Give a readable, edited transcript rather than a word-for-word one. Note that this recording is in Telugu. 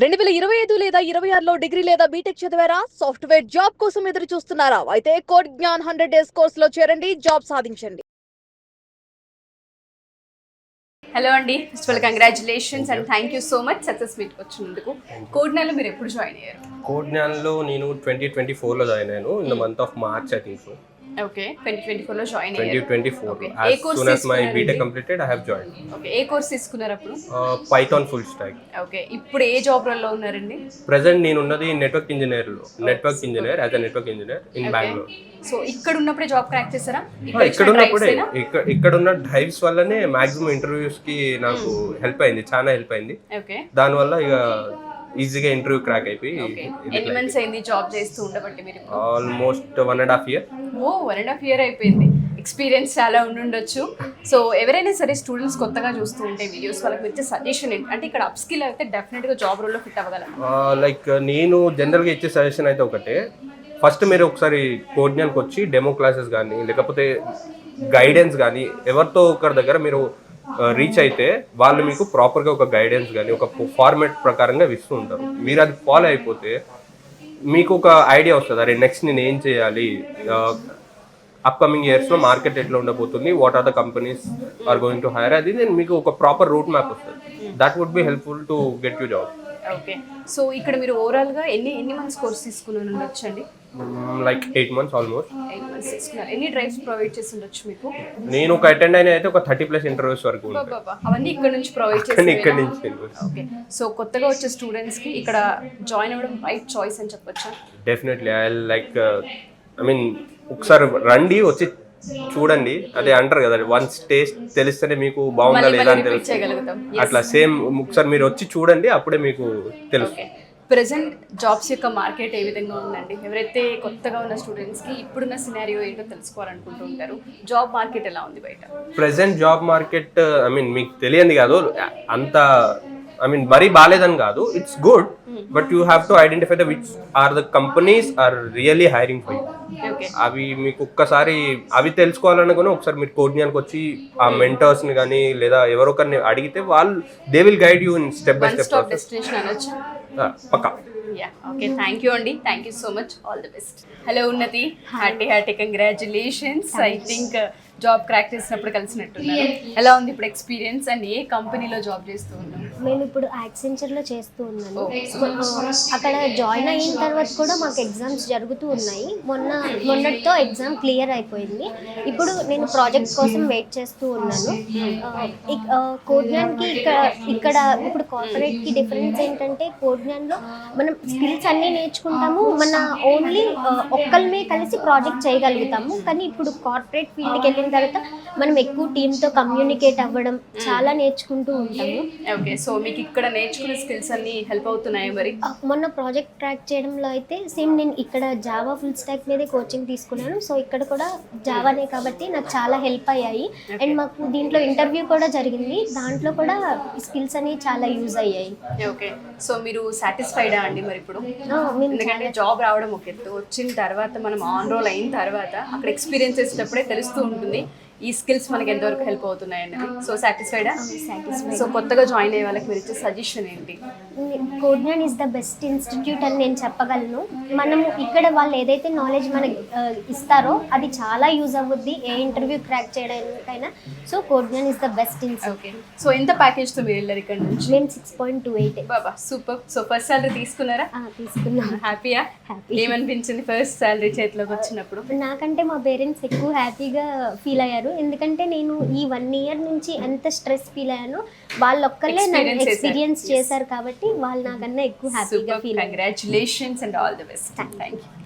2025 లేదా 26లో డిగ్రీ లేదా బీటెక్ చదివారా? సాఫ్ట్‌వేర్ జాబ్ కోసం ఎదురు చూస్తున్నారా? అయితే కోడ్ జ్ఞాన్ 100 డేస్ కోర్సులో చేరండి, జాబ్ సాధించండి. హలో అండి, first of all congratulations and thank you so much success మీట్కి వచ్చినందుకు. కోడ్నాలో మీరు ఎప్పుడు జాయిన్ అయ్యారు? కోడ్నాలో నేను 2024లో జాయిన్ అయ్యాను in the month of March I think so. Okay, 2024లో జాయిన్ అయ్యారు. 2024 as soon as my BTech completed I have joined. Okay, A course తీసుకున్నారు అప్పుడు? Python full stack. ఓకే, ఇప్పుడు ఏ జాబ్ రోల్లో ఉన్నారండి? ప్రెజెంట్ నేను ఉన్నది నెట్వర్క్ ఇంజనీర్లో, network engineer as a network engineer in Bengaluru. So ఇక్కడ ఉన్నప్పుడే జాబ్ క్రాక్ చేశారా? ఇక్కడ ఉన్నప్పుడే ఇక్కడ ఉన్న డ్రైవ్స్ వల్లనే మాక్సిమం ఇంటర్వ్యూస్ కి నాకు హెల్ప్ అయింది, చాలా హెల్ప్ అయింది. ఓకే, దానివల్ల ఇక ఈజీగా ఇంటర్వ్యూ క్రాక్ అయిపోయి. ఎన్ని మంత్స్ అయింది జాబ్ చేస్తూ ఉండబట్టి మీరు? Almost 1.5 years. ఓ, 1.5 year అయిపోయింది. ఎక్స్పీరియన్స్ చాలా ఉండుండొచ్చు. సో ఎవరైనా సరే స్టూడెంట్స్ కొత్తగా చూస్తూ ఉంటే వీడియోస్ వాళ్ళకి వచ్చే సజెషన్ ఏంటి అంటే ఇక్కడ అప్ స్కిల్ అయితే డెఫినెట్గా జాబ్ రోల్లో ఫిట్ అవ్వగలం? లైక్ నేను జనరల్గా ఇచ్చే సజెషన్ అయితే ఒకటే, ఫస్ట్ మీరు ఒకసారి కోడ్నానికి వచ్చి డెమో క్లాసెస్ కానీ లేకపోతే గైడెన్స్ కానీ ఎవరితో ఒకరి దగ్గర మీరు రీచ్ అయితే వాళ్ళు మీకు ప్రాపర్గా ఒక గైడెన్స్ కానీ ఒక ఫార్మాట్ ప్రకారంగా ఇస్తూ ఉంటారు. మీరు అది ఫాలో అయిపోతే మీకు ఒక ఐడియా వస్తుంది, అరే నెక్స్ట్ నేను ఏం చేయాలి, అప్కమింగ్ ఇయర్స్లో మార్కెట్ ఎట్లా ఉండబోతుంది, what are the companies are going to hire, అది నేను మీకు ఒక ప్రాపర్ రూట్ మ్యాప్ వస్తుంది. That would be helpful to get you job. Okay, so ఇక్కడ మీరు ఓవరాల్గా ఎన్ని మంత్స్ కోర్స్ తీసుకున్నాను ఉండొచ్చండి? Like 8 months almost. 8 months తీసుకున్నారు. ఎన్ని డ్రైవ్స్ ప్రొవైడ్ చేసి ఉండొచ్చు మీకు? నేను ఒక అటెండ్ అయిన అయితే ఒక 30+ ఇంటర్వ్యూస్ వరకు ఉంటాయి. అవన్నీ ఇక్కడ నుంచి ప్రొవైడ్ చేసి ఇక్కడ నుంచి. ఓకే, సో కొత్తగా వచ్చే స్టూడెంట్స్కి ఇక్కడ జాయిన్ అవ్వడం రైట్ చాయిస్ అని చెప్పొచ్చా? Definitely I like I mean ఒకసారి రండి, వచ్చి చూడండి. అదే అంటారు కదా, వన్స్ టేస్ట్ తెలిస్తేనే మీకు బాగుందా లేదా అని తెలుస్తుంది. అట్లా సేమ్ ఒకసారి మీరు వచ్చి చూడండి, అప్పుడే మీకు తెలుస్తుంది. ప్రెసెంట్ జాబ్స్ యొక్క మార్కెట్ ఏ విధంగా ఉందండి? ఎవరైతే కొత్తగా ఉన్న స్టూడెంట్స్కి ఇప్పుడున్న సినారియో ఏంటో తెలుసుకోవాలనుకుంటూ ఉంటారు, జాబ్ మార్కెట్ ఎలా ఉంది బయట? Present job market I mean మీకు తెలియంది కాదు అంత, ఐ మీన్ మరీ బాగాలేదని కాదు, it's good, but you have to identify the which are the companies are really hiring for you. అవి మీకు ఒక్కసారి అవి తెలుసుకోవాలనుకుని ఒకసారి మీరు కోడ్నానికి వచ్చి ఆ మెంటర్స్ని కానీ లేదా ఎవరొకరిని అడిగితే వాళ్ళు they will guide you in step by step. Destination అనొచ్చు. పక్కా. ఓకే, థ్యాంక్ యూ అండి, thank you so much, all the best. Hello Unnati, happy congratulations. I think job crack చేసినప్పుడు కలిసినట్టున్నారు. ఎలా ఉంది ఇప్పుడు ఎక్స్పీరియన్స్ అండ్ ఏ కంపెనీలో జాబ్ చేస్తూ ఉన్నాను? మేము ఇప్పుడు యాక్సెంచర్లో చేస్తూ ఉన్నాను. అక్కడ జాయిన్ అయిన తర్వాత కూడా మాకు ఎగ్జామ్స్ జరుగుతూ ఉన్నాయి. మొన్నటితో ఎగ్జామ్ క్లియర్ అయిపోయింది. ఇప్పుడు నేను ప్రాజెక్ట్ కోసం వెయిట్ చేస్తూ ఉన్నాను. కోడ్నాన్కి ఇక్కడ ఇప్పుడు కార్పొరేట్కి డిఫరెన్స్ ఏంటంటే కోడ్నాన్లో మనం స్కిల్స్ అన్నీ నేర్చుకుంటాము, మన ఓన్లీ ఒక్కళ్ళమే కలిసి ప్రాజెక్ట్ చేయగలుగుతాము. కానీ ఇప్పుడు కార్పొరేట్ ఫీల్డ్కి వెళ్ళిన తర్వాత మనం ఎక్కువ టీంతో కమ్యూనికేట్ అవ్వడం చాలా నేర్చుకుంటూ ఉంటాము. ఓకే, సో మీకు ఇక్కడ నేర్చుకున్న స్కిల్స్ అన్ని హెల్ప్ అవుతున్నాయి మరి? మొన్న ప్రాజెక్ట్ ట్రాక్ చేయడంలో అయితే సేమ్ నేను ఇక్కడ జావా ఫుల్ స్టాక్ మీదే కోచింగ్ తీసుకున్నాను. సో ఇక్కడ కూడా జావానే కాబట్టి నాకు చాలా హెల్ప్ అయ్యాయి. అండ్ మాకు దీంట్లో ఇంటర్వ్యూ కూడా జరిగింది, దాంట్లో కూడా స్కిల్స్ అనేవి చాలా యూజ్ అయ్యాయి. ఓకే, సో మీరు సాటిస్ఫైడా అండి మరి ఇప్పుడు? ఎందుకంటే జాబ్ రావడం ఒక ఎత్తు, వచ్చిన తర్వాత మనం ఆన్ రోల్ అయిన తర్వాత అక్కడ ఎక్స్పీరియన్స్ చేసేటప్పుడే తెలుస్తూ ఉంటుంది ఈ స్కిల్స్ మనకి ఎంతవరకు హెల్ప్ అవుతున్నాయి అన్నది. సో సాటిస్ఫైడా? సో కొత్తగా జాయిన్ అయ్యే వాళ్ళకి మీరు ఇచ్చే సజెషన్ ఏంటి? కోడ్నాన్ ఈజ్ ద బెస్ట్ ఇన్స్టిట్యూట్ అని నేను చెప్పగలను. మనం ఇక్కడ వాళ్ళు ఏదైతే నాలెడ్జ్ మనకి ఇస్తారో అది చాలా యూజ్ అవ్వుద్ది ఏ ఇంటర్వ్యూ క్రాక్ చేయడానికైనా. So Codegnan is the best institute. So ఎంత ప్యాకేజ్తో మీరు వెళ్ళారు ఇక్కడ నుంచి? మేము 6.28. బాబా, సూపర్. సో ఫస్ట్ సాలరీ తీసుకున్నారా? తీసుకున్నాను. హ్యాపీయా? ఏమనిపించింది ఫస్ట్ సాలరీ చేతిలోకి వచ్చినప్పుడు? నాకంటే మా పేరెంట్స్ ఎక్కువ హ్యాపీగా ఫీల్ అయ్యారు. ఎందుకంటే నేను ఈ 1 year నుంచి ఎంత స్ట్రెస్ ఫీల్ అయ్యానో వాళ్ళొక్కళ్ళే నన్ను ఎక్స్పీరియన్స్ చేశారు కాబట్టి వాళ్ళు నాకన్నా ఎక్కువ హ్యాపీగా ఫీల్ అయ్యారు. Congratulations and all the best. Thank you.